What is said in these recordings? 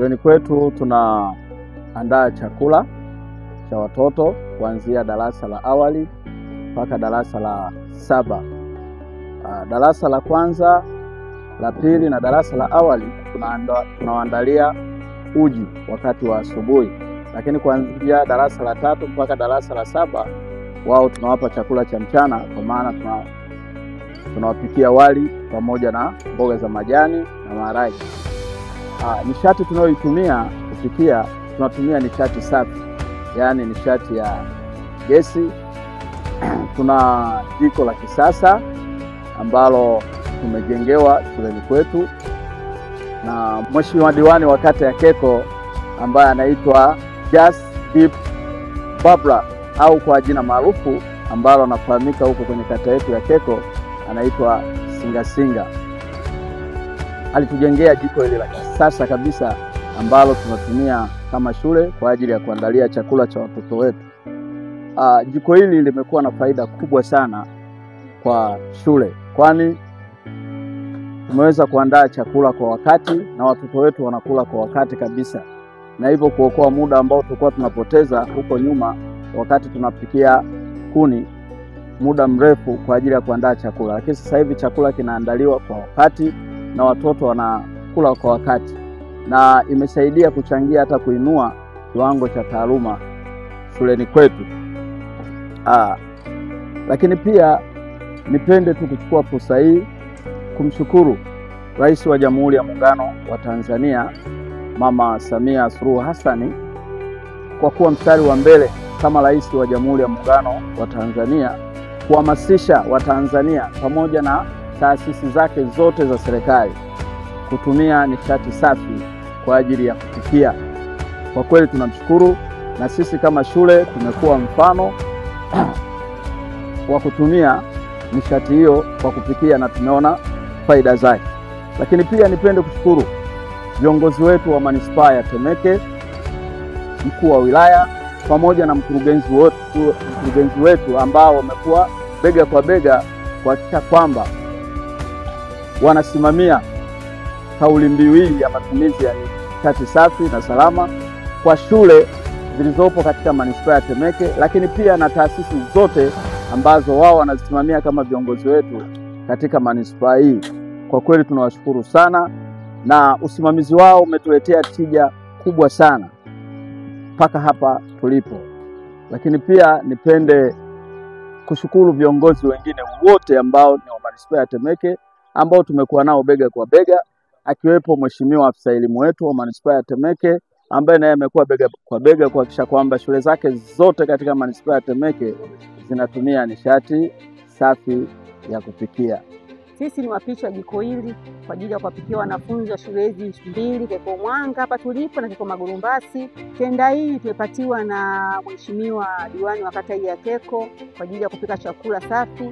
Shuleni kwetu tunaandaa chakula cha watoto kuanzia darasa la awali mpaka darasa la 7. Darasa la kwanza, la pili na darasa la awali tunawaandalia uji wakati wa asubuhi. Lakini kuanzia darasa la 3 mpaka darasa la 7 wao tunawapa chakula cha mchana, kwa maana tunawapikia wali pamoja na mboga za majani na maharage. Nishati tunayoitumia kupikia, tunatumia nishati safi, yaani nishati ya gesi. Tuna jiko la kisasa ambalo tumejengewa shuleni kwetu na Mheshimiwa Diwani wa kata ya Keko ambaye anaitwa Just Deep Babra, au kwa jina maarufu ambalo anafahamika huko kwenye kata yetu ya Keko anaitwa Singasinga. Alitujengea jiko hili la kisasa kabisa ambalo tunatumia kama shule kwa ajili ya kuandalia chakula cha watoto wetu. Jiko hili limekuwa na faida kubwa sana kwa shule, kwani tumeweza kuandaa chakula kwa wakati na watoto wetu wanakula kwa wakati kabisa, na hivyo kuokoa muda ambao tulikuwa tunapoteza huko nyuma wakati tunapikia kuni muda mrefu kwa ajili ya kuandaa chakula. Lakini sasa hivi chakula kinaandaliwa kwa wakati na watoto wanakula kwa wakati, na imesaidia kuchangia hata kuinua kiwango cha taaluma shuleni kwetu. Lakini pia nipende tu kuchukua fursa hii kumshukuru Rais wa Jamhuri ya Muungano wa Tanzania Mama Samia Suluhu Hassan kwa kuwa mstari wa mbele kama Rais wa Jamhuri ya Muungano wa Tanzania kuhamasisha Watanzania pamoja na taasisi zake zote za serikali kutumia nishati safi kwa ajili ya kupikia. Kwa kweli tunamshukuru, na sisi kama shule tumekuwa mfano wa kutumia nishati hiyo kwa kupikia na tumeona faida zake. Lakini pia nipende kushukuru viongozi wetu wa manispaa ya Temeke, mkuu wa wilaya pamoja na mkurugenzi wetu ambao wamekuwa bega kwa bega kuhakikisha kwamba wanasimamia kauli mbiu hii ya matumizi ya nishati safi na salama kwa shule zilizopo katika manispaa ya Temeke, lakini pia na taasisi zote ambazo wao wanazisimamia kama viongozi wetu katika manispaa hii. Kwa kweli tunawashukuru sana, na usimamizi wao umetuletea tija kubwa sana mpaka hapa tulipo. Lakini pia nipende kushukuru viongozi wengine wote ambao ni wa manispaa ya Temeke ambao tumekuwa nao bega kwa bega, akiwepo Mheshimiwa afisa elimu wetu wa manispaa ya Temeke ambaye naye amekuwa bega kwa bega kuhakikisha kwamba shule zake zote katika manispaa ya Temeke zinatumia nishati safi ya kupikia. Sisi ni wapishi wa jiko hili kwa ajili ya kuwapikia wanafunzi wa shule hizi mbili, Keko Mwanga hapa tulipo na Keko Magurumbasi. Tenda hii tumepatiwa na Mheshimiwa Diwani wa kata ya Keko kwa ajili ya kupika chakula safi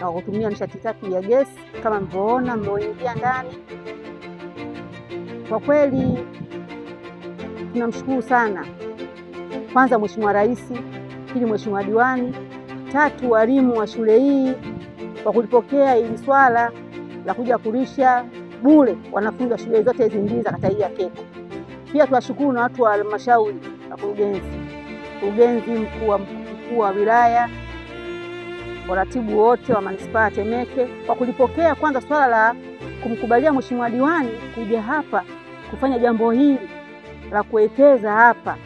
na kutumia nishati safi ya gesi kama mlivyoingia ndani. Kwa kweli tunamshukuru sana, kwanza Mheshimiwa Rais, pili Mheshimiwa Diwani, tatu walimu wa shule hii kwa kulipokea hili swala la kuja kulisha bure wanafunzi wa shule zote hizi mbili za kata hii ya Keko. Pia tuwashukuru na watu wa halmashauri na kurugenzi, mkuu wa wilaya, waratibu wote wa manispaa ya Temeke kwa kulipokea kwanza swala la kumkubalia Mheshimiwa Diwani kuja hapa kufanya jambo hili la kuwekeza hapa,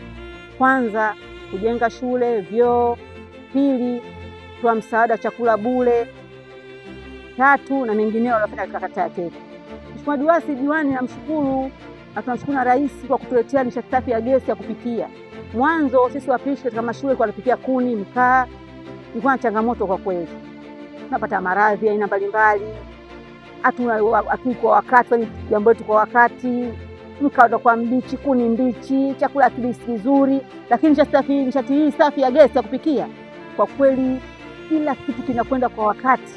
kwanza kujenga shule, vyoo, pili kutoa msaada chakula bure, tatu na mengineo wanafanya katika kata ya Keko. Mheshimiwa Diwani namshukuru, na tunamshukuru na Rais kwa kutuletea nishati safi ya gesi ya kupikia. Mwanzo sisi wapishi katika mashule kwa kupikia kuni, mkaa, ilikuwa na changamoto kwa kweli. Tunapata maradhi aina mbalimbali. Kwa wakati jambo letu kwa wakati, mkaa utakuwa mbichi, kuni mbichi, chakula kilisi kizuri, lakini nishati hii safi ya gesi ya kupikia kwa kweli kila kitu kinakwenda kwa wakati.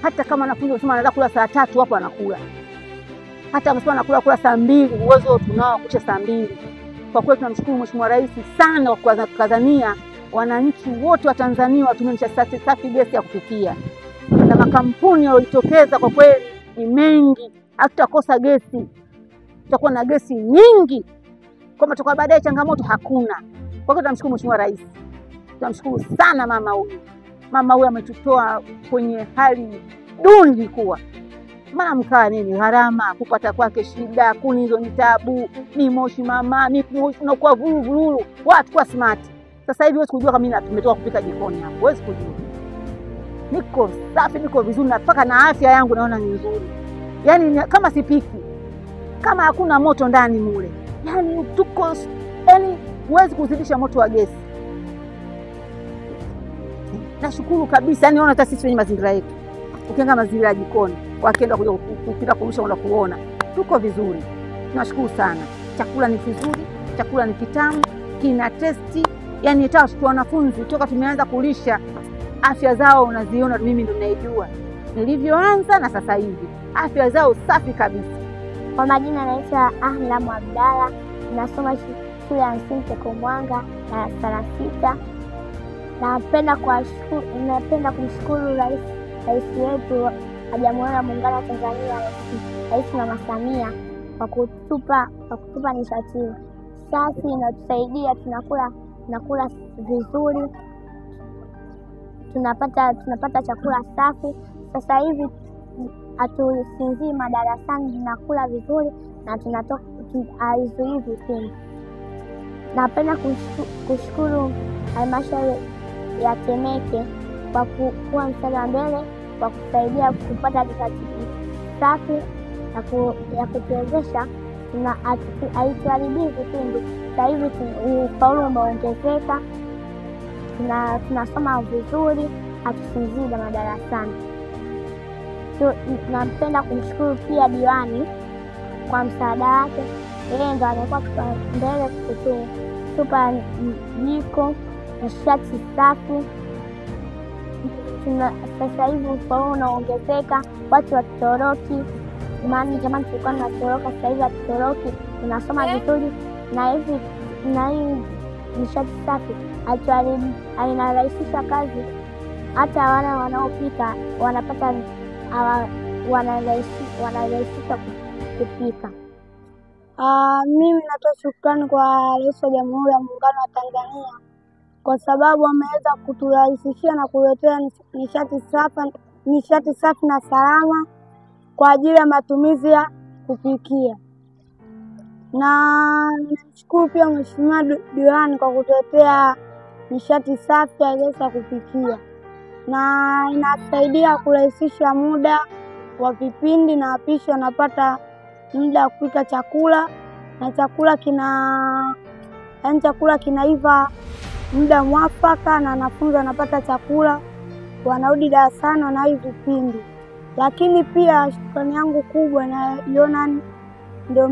Hata kama wanafunzi wanasema anataka kula saa 3 hapo anakula. Hata wanasema anakula saa 2, uwezo tunao kucha saa 2. Kwa kweli tunamshukuru Mheshimiwa Rais sana kwa kukazania wananchi wote wa Tanzania watumie nishati safi gesi ya kupikia. Na makampuni yaliyotokeza kwa kweli ni mengi, hatutakosa gesi. Tutakuwa na gesi nyingi Kwamba toka baadaye changamoto hakuna. Kwa hiyo tunamshukuru Mheshimiwa Rais. Tunamshukuru sana mama huyu. Mama huyu ametutoa kwenye hali duni kuwa. Maana mkaa nini gharama, kupata kwake shida, kuni hizo ni tabu, ni moshi mama, ni unakuwa vururu, watu kwa smart. Sasa hivi huwezi kujua kama mimi tumetoka kupika jikoni hapo. Huwezi kujua. Niko safi, niko vizuri, napaka na afya yangu naona ni nzuri. Yaani kama sipiki, kama hakuna moto ndani mule. Yaani tuko, yaani huwezi kuzidisha moto wa gesi. Nashukuru kabisa, yaani naona hata sisi kwenye mazingira yetu. Ukianga mazingira ya jikoni, wakienda kuja kupika kurusha na kuona. Tuko vizuri. Nashukuru sana. Chakula ni kizuri, chakula ni kitamu, kina testi. Yaani hata wanafunzi toka tumeanza kulisha afya zao unaziona, mimi ndo naijua. Nilivyoanza na sasa hivi. Afya zao safi kabisa. Kwa majina naitwa Ahlam Abdalla, nasoma shule ya msingi Teko Mwanga darasa la 6. Napenda kumshukuru rais wetu wa Jamhuri ya Muungano wa Tanzania, Rais Mama Samia kwa kutupa nishati safi, inatusaidia tunakula vizuri, tunapata chakula safi. Sasa hivi hatusinzii madarasani, tunakula vizuri na tunatoka haizuii vipindi. Napenda kushukuru halmashauri ya Temeke kwa kuwa mstari wa mbele kwa kusaidia kupata nishati safi ya kutuwezesha haituharibii vipindi. Sasa hivi ufaulu umeongezeka, tunasoma vizuri, hatusinzii madarasani. Napenda kumshukuru pia diwani kwa msaada wake. Yeye ndo amekuwa mbele kutupa jiko, nishati safi. Sasa hivi ufaulu unaongezeka, watu watoroki. Jamani tulikuwa tunatoroka, sasa hivi hatutoroki, tunasoma vizuri. Na hii nishati safi inarahisisha kazi, hata wale wanaopika wanarahisisha kupika. Mimi natoa shukrani kwa Rais wa Jamhuri ya Muungano wa Tanzania kwa sababu ameweza kuturahisishia na kuletea nishati safi na salama kwa ajili ya matumizi ya kupikia. Na nashukuru pia Mheshimiwa Diwani kwa kutuletea nishati safi ya gesi ya kupikia, na inasaidia kurahisisha muda wa vipindi na wapishi wanapata muda wa kupika chakula, na chakula kinaiva muda mwafaka, na wanafunzi wanapata chakula, wanarudi darasani wanawahi vipindi. Lakini pia shukrani yangu kubwa naiona ndio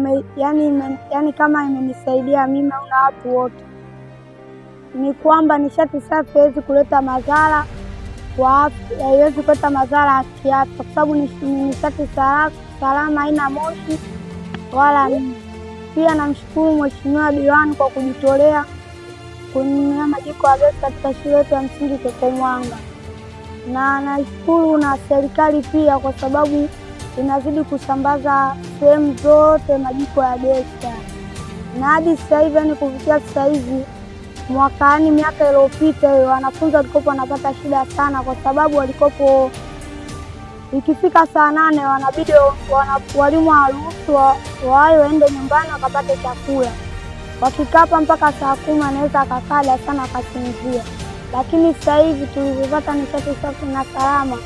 yani kama imenisaidia mimi au na watu wote, ni kwamba nishati safi haiwezi kuleta madhara kwa afya, haiwezi kuleta madhara kiafya kwa sababu ni nishati salama, haina moshi wala nini. Pia namshukuru Mheshimiwa Diwani kwa kujitolea kununua majiko ya gesi katika shule yetu ya msingi Teko Mwanga, na nashukuru na serikali pia kwa sababu inazidi kusambaza sehemu zote majiko ya gesi. Na hadi sasa hivi, yani kufikia sasa hivi, miaka iliyopita wanafunzi walikuwa wanapata shida sana kwa sababu walikopo ikifika saa 8 wanabidi walimu waruhusu waende nyumbani wakapate chakula. Wakikapa mpaka saa 10 anaweza akakaa sana akasinzia. Lakini sasa hivi tulipata nishati safi na salama,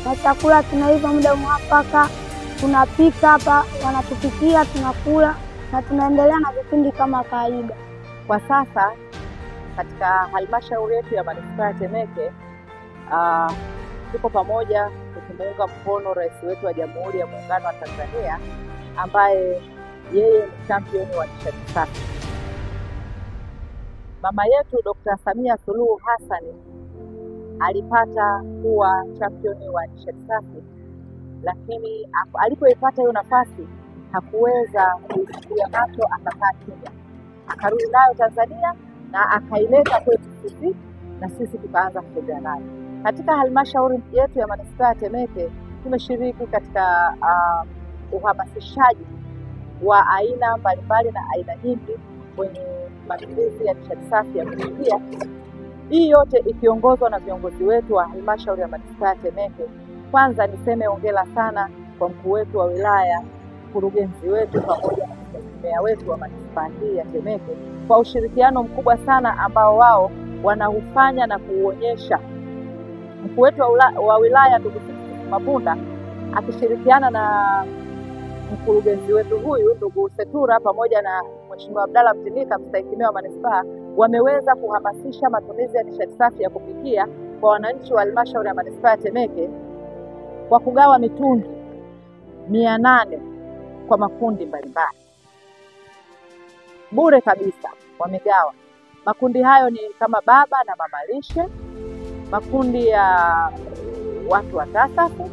na chakula kinaiva muda mwafaka, tunapika hapa, wanatupikia, tunakula na tunaendelea na vipindi kama kawaida. Kwa sasa katika halmashauri yetu ya manispaa ya Temeke tuko pamoja tukimuunga mkono rais wetu wa Jamhuri ya Muungano wa Tanzania ambaye yeye ni champion wa nishati safi. Mama yetu Dr. Samia Suluhu Hassan alipata kuwa champion wa nishati safi, lakini alipoipata hiyo nafasi hakuweza kuisikia macho, akakaa kimya. Akarudi nayo Tanzania na akaileta kwetu sisi, na sisi tukaanza kutembea nayo. Katika halmashauri yetu ya manispaa ya Temeke tumeshiriki katika uhamasishaji wa aina mbalimbali na aina nyingi kwenye matumizi ya nishati safi ya kupikia. Hii yote ikiongozwa na viongozi wetu wa halmashauri ya manispaa ya Temeke. Kwanza niseme hongera sana kwa mkuu wetu wa wilaya, mkurugenzi wetu pamoja na meya wetu wa manispaa hii ya Temeke kwa ushirikiano mkubwa sana ambao wao wanaufanya na kuuonyesha. Mkuu wetu wa wilaya ndugu Mapunda akishirikiana na mkurugenzi wetu huyu ndugu Setura pamoja na Mheshimiwa Abdalla Mtindika mstahiki meya wa manispaa wameweza kuhamasisha matumizi ya nishati safi ya kupikia kwa wananchi wa halmashauri ya manispaa ya Temeke kwa kugawa mitungi 800 kwa makundi mbalimbali. Bure kabisa wamegawa. Makundi hayo ni kama baba na mama lishe, makundi ya watu wa tasafu,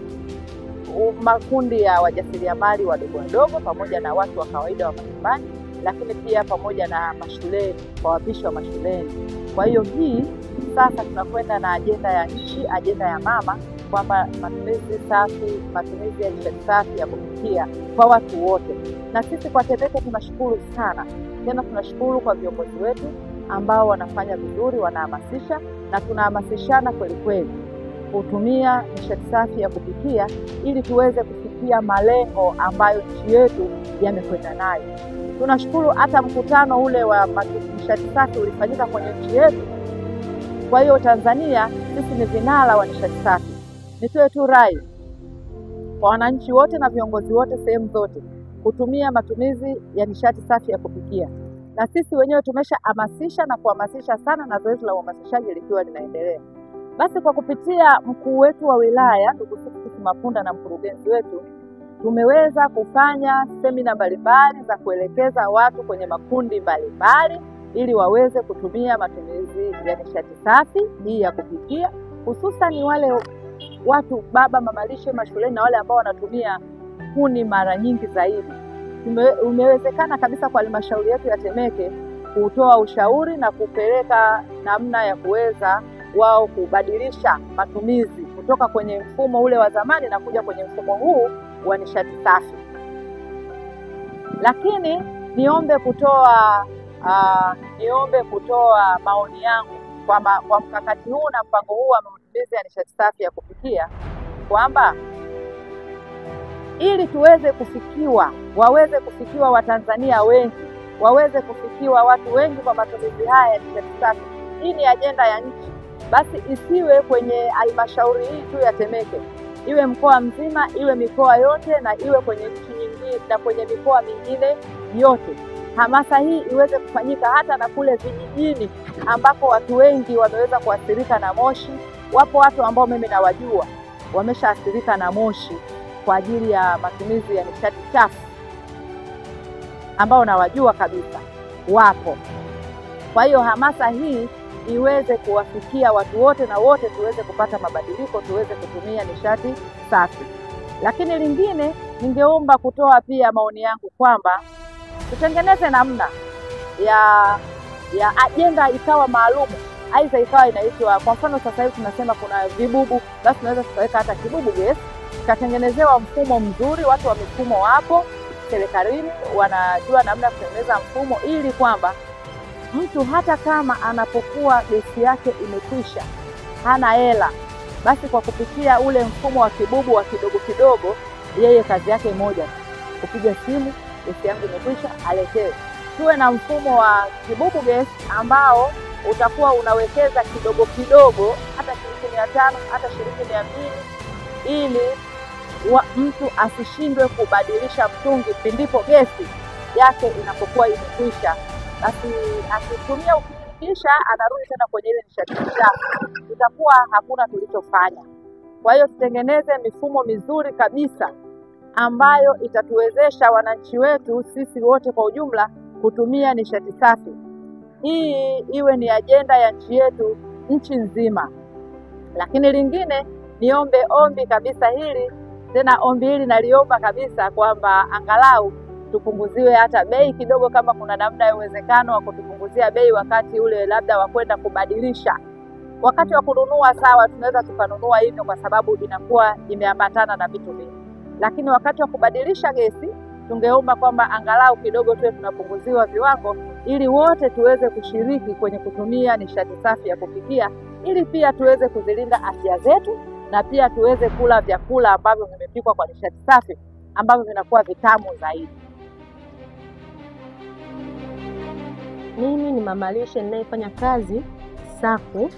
makundi ya wajasiriamali wadogo wadogo pamoja na watu wa kawaida wa majumbani, lakini pia pamoja na mashuleni, kwa wapishi wa mashuleni. Kwa hiyo hii sasa tunakwenda na ajenda ya nchi, ajenda ya mama, kwamba matumizi ya nishati safi ya kupikia kwa watu wote. Na sisi kwa Temeke tunashukuru sana. Tena tunashukuru kwa viongozi wetu ambao wanafanya vizuri, wanahamasisha na tunahamasishana kweli kweli kutumia nishati safi ya kupikia ili tuweze kufikia malengo ambayo nchi yetu yamekwenda nayo. Tunashukuru hata mkutano ule wa nishati safi ulifanyika kwenye nchi yetu. Kwa hiyo Tanzania sisi ni vinara wa nishati safi. Nitoe tu rai kwa wananchi wote na viongozi wote sehemu zote kutumia matumizi ya nishati safi ya kupikia. Na sisi wenyewe tumeshahamasisha na kuhamasisha sana, na zoezi la uhamasishaji likiwa linaendelea. Basi kwa kupitia mkuu wetu wa wilaya ndugu Mapunda na mkurugenzi wetu tumeweza kufanya semina mbalimbali za kuelekeza watu kwenye makundi mbalimbali ili waweze kutumia matumizi ya nishati safi hii ya kupikia, hususan wale watu baba mama lishe mashuleni na wale ambao wanatumia kuni mara nyingi zaidi. Umewezekana kabisa kwa halmashauri yetu ya Temeke kutoa ushauri na kupeleka namna ya kuweza wao kubadilisha matumizi kutoka kwenye mfumo ule wa zamani na kuja kwenye mfumo huu wa nishati safi. Lakini niombe kutoa maoni yangu kwa mkakati huu na mpango huu wa matumizi ya nishati safi ya kupikia, kwamba ili waweze kufikiwa Watanzania wengi, waweze kufikiwa watu wengi kwa matumizi haya ya nishati safi. Hii ni ajenda ya nchi. Basi isiwe kwenye halmashauri hii tu ya Temeke, iwe mkoa mzima, iwe mikoa yote, na iwe kwenye nchi nyingine na kwenye mikoa mingine yote. Hamasa hii iweze kufanyika hata na kule vijijini ambako watu wengi wameweza kuathirika na moshi. Wapo watu ambao mimi nawajua wameshaathirika na moshi kwa ajili ya matumizi ya nishati chafu, ambao nawajua kabisa wapo. Kwa hiyo hamasa hii iweze kuwafikia watu wote na wote tuweze kupata mabadiliko, tuweze kutumia nishati safi. Lakini lingine ningeomba kutoa pia maoni yangu kwamba tutengeneze namna ya ajenda ikawa maalumu, aidha ikawa inaitwa, kwa mfano sasa hivi tunasema kuna vibubu, basi tunaweza tukaweka hata kibubu gesi, katengenezewa mfumo mzuri. Watu wa mifumo wapo serikalini wanajua namna ya kutengeneza mfumo, ili kwamba mtu hata kama anapokuwa gesi yake imekwisha, hana hela, basi kwa kupitia ule mfumo wa kibubu wa kidogo kidogo, yeye kazi yake moja, kupiga simu, gesi yangu imekwisha, aletewe. Tuwe na mfumo wa kibubu gesi ambao utakuwa unawekeza kidogo kidogo, hata shilingi 500, hata shilingi 200, ili mtu asishindwe kubadilisha mtungi pindipo gesi yake inapokuwa imekwisha. Basi akitumia ukisha anarudi tena kwenye ile nishati chafu, itakuwa hakuna tulichofanya. Kwa hiyo tutengeneze mifumo mizuri kabisa ambayo itatuwezesha wananchi wetu sisi wote kwa ujumla kutumia nishati safi. Hii iwe ni ajenda ya nchi yetu, nchi nzima. Lakini lingine niombe ombi kabisa hili, tena ombi hili naliomba kabisa, kwamba angalau tupunguziwe hata bei kidogo, kama kuna namna ya uwezekano wa kutupunguzia bei wakati ule labda wa kwenda kubadilisha. Wakati wa kununua sawa, tunaweza tukanunua hivyo kwa sababu inakuwa imeambatana na vitu vingi. Lakini wakati wa kubadilisha gesi tungeomba kwamba angalau kidogo tuwe tunapunguziwa viwango, ili wote tuweze kushiriki kwenye kutumia nishati safi ya kupikia, ili pia tuweze kuzilinda afya zetu na pia tuweze kula vyakula ambavyo vimepikwa kwa nishati safi ambavyo vinakuwa vitamu zaidi. Mimi ni mama lishe ninayefanya kazi Safu.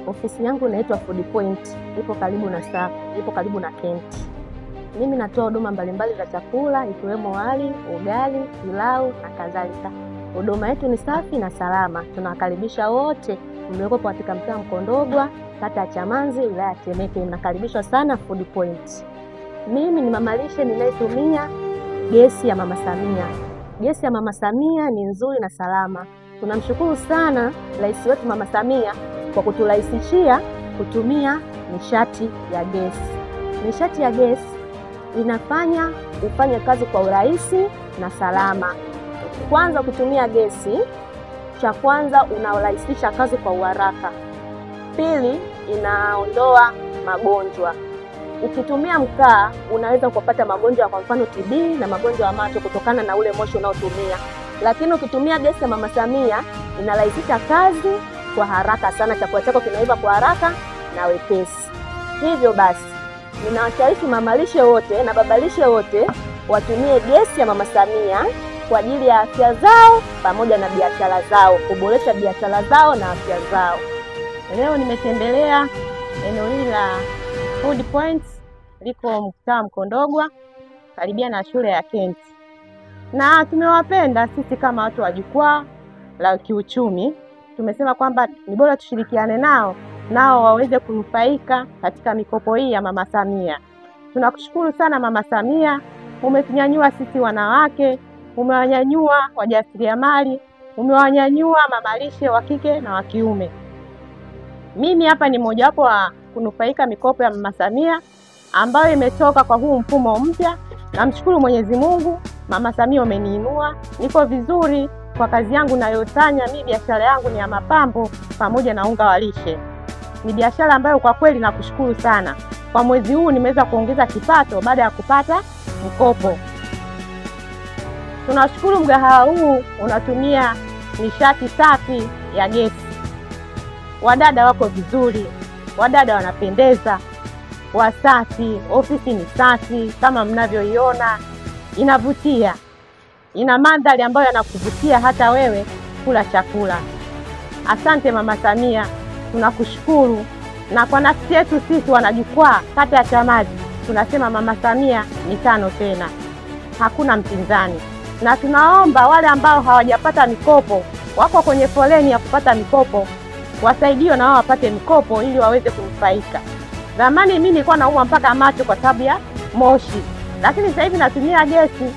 Ofisi yangu inaitwa Food Point, ipo karibu na Safu, ipo karibu na Kent. Mimi natoa huduma mbalimbali za chakula ikiwemo wali, ugali, pilau na kadhalika. Huduma yetu ni safi na salama. Tunawakaribisha wote mlioko katika mtaa Mkondogwa, kata ya Chamanzi, wilaya ya Temeke. Mnakaribishwa sana Food Point. Mimi ni mama lishe ninayetumia gesi ya Mama Samia. Gesi ya Mama Samia ni nzuri na salama. Tunamshukuru sana Rais wetu Mama Samia kwa kuturahisishia kutumia nishati ya gesi. Nishati ya gesi inafanya ufanye kazi kwa urahisi na salama. Kwanza kutumia gesi, cha kwanza unarahisisha kazi kwa uharaka. Pili, inaondoa magonjwa. Ukitumia mkaa unaweza kupata magonjwa kwa mfano TB na magonjwa ya macho kutokana na ule moshi unaotumia. Lakini ukitumia gesi ya Mama Samia inarahisisha kazi kwa haraka sana, chakula chako kinaiva kwa haraka na wepesi. Hivyo basi, ninawashawishi mama lishe wote na baba lishe wote watumie gesi ya Mama Samia kwa ajili ya afya zao pamoja na biashara zao, kuboresha biashara zao na afya zao. Leo nimetembelea eneo hili la Food Point, liko mtaa Mkondogwa karibia na shule ya Kent. Na tumewapenda sisi kama watu wa jukwaa la kiuchumi. Tumesema kwamba ni bora tushirikiane nao waweze kunufaika katika mikopo hii ya Mama Samia. Tunakushukuru sana Mama Samia, umetunyanyua sisi wanawake, umewanyanyua wajasiriamali, umewanyanyua mama lishe wa kike na wa kiume. Mimi hapa ni mojawapo wa kunufaika mikopo ya Mama Samia ambayo imetoka kwa huu mfumo mpya. Namshukuru Mwenyezi Mungu, Mama Samia umeniinua, niko vizuri kwa kazi yangu nayofanya. Mimi biashara yangu ni ya mapambo pamoja na unga wa lishe. Ni biashara ambayo kwa kweli nakushukuru sana. Kwa mwezi huu nimeweza kuongeza kipato baada ya kupata mkopo. Tunashukuru mgahawa huu unatumia nishati safi ya gesi. Wadada wako vizuri, wadada wanapendeza, wasafi, ofisi ni safi kama mnavyoiona, inavutia. Ina mandhari ambayo yanakuvutia hata wewe kula chakula. Asante Mama Samia, tunakushukuru. Na kwa nafsi yetu sisi wanajukwaa kata ya Chamanzi, tunasema Mama Samia ni tano tena. Hakuna mpinzani. Na tunaomba wale ambao hawajapata mikopo, wako kwenye foleni ya kupata mikopo, wasaidiwe na wao wapate mikopo ili waweze kunufaika. Zamani mimi nilikuwa naumwa mpaka macho kwa sababu ya moshi, lakini sasa hivi natumia gesi,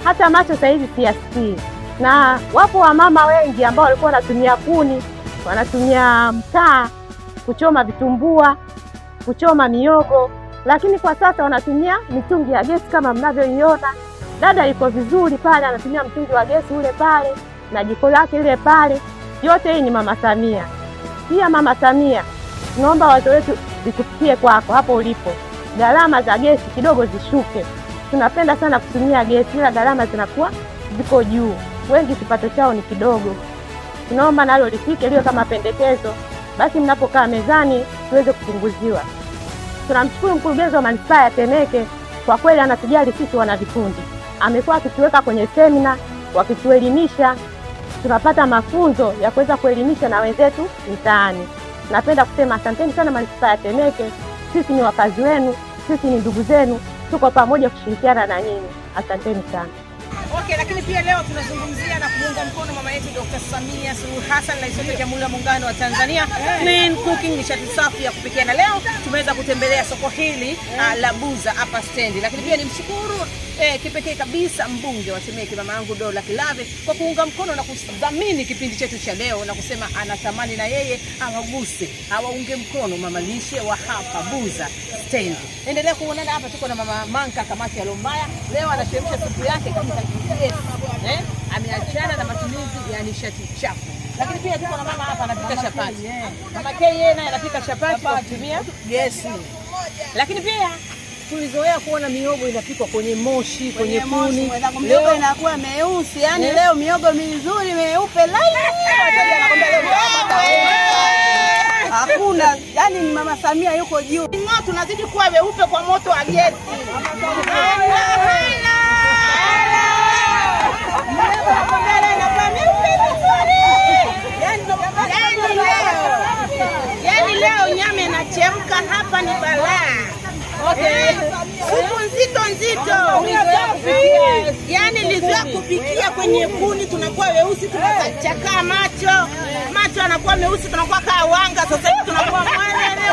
hata macho sasa hivi siyasikii. Na wapo wamama wengi ambao walikuwa wanatumia kuni, wanatumia mkaa kuchoma vitumbua, kuchoma miogo, lakini kwa sasa wanatumia mitungi ya gesi kama mnavyoiona. Dada yuko vizuri pale, anatumia mtungi wa gesi ule pale na jiko lake ile pale. Yote hii ni Mama Samia. Pia Mama Samia, tunaomba watu wetu zikufikie kwako hapo ulipo. Gharama za gesi kidogo zishuke. Tunapenda sana kutumia gesi, ila gharama zinakuwa ziko juu. Wengi kipato chao ni kidogo. Tunaomba nalo lifike liwe kama pendekezo. Basi mnapokaa mezani tuweze kupunguziwa. Tunamshukuru mkurugenzi wa manispaa ya Temeke, kwa kweli anatujali sisi wana vikundi. Amekuwa akituweka kwenye semina, wakituelimisha, tunapata mafunzo ya kuweza kuelimisha na wenzetu mtaani. Napenda kusema asanteni sana manispaa ya Temeke. Sisi ni wakazi wenu, sisi ni ndugu zenu, tuko pamoja kushirikiana na nyinyi. Asanteni sana. Okay, lakini pia leo tunazungumzia na kuunga mkono mama yetu Dr. Samia Suluhu Hassan, Rais wa Jamhuri ya Muungano wa Tanzania. Clean cooking, nishati safi ya kupikia. Na leo tumeweza kutembelea soko hili la Buza hapa stendi. Lakini pia nimshukuru kipekee kabisa mbunge wa Temeke mama yangu Dola Kilave kwa kuunga mkono na kudhamini kipindi chetu cha leo, na kusema anatamani na yeye awaguse, awaunge mkono mama lishe wa hapa Buza stendi. Endelea kuonana hapa, tuko na mama Manka Kamati ya Lombaya. Leo anachemsha supu yake katika gesi. Ameachana na matumizi ya nishati chafu. Lakini pia tuko na mama hapa anapika chapati. Mama K yeye naye anapika chapati kwa kutumia gesi. Lakini pia tulizoea kuona mihogo inapikwa kwenye moshi, kwenye kuni. Mihogo inakuwa meusi, yani leo mihogo mizuri meupe laini. Wateja wanakwambia leo hakuna, yani ni Mama Samia yuko juu. Tunazidi kuwa weupe kwa moto wa gesi. Yani leo nyama inachemka hapa ni balaa. Okay. Supu nzito. Yani lizoea kupikia kwenye kuni, tunakuwa weusi, tunachakaa macho anakuwa meusi, tunakuwa kawanga. Sasa hivi tunakuwa mwele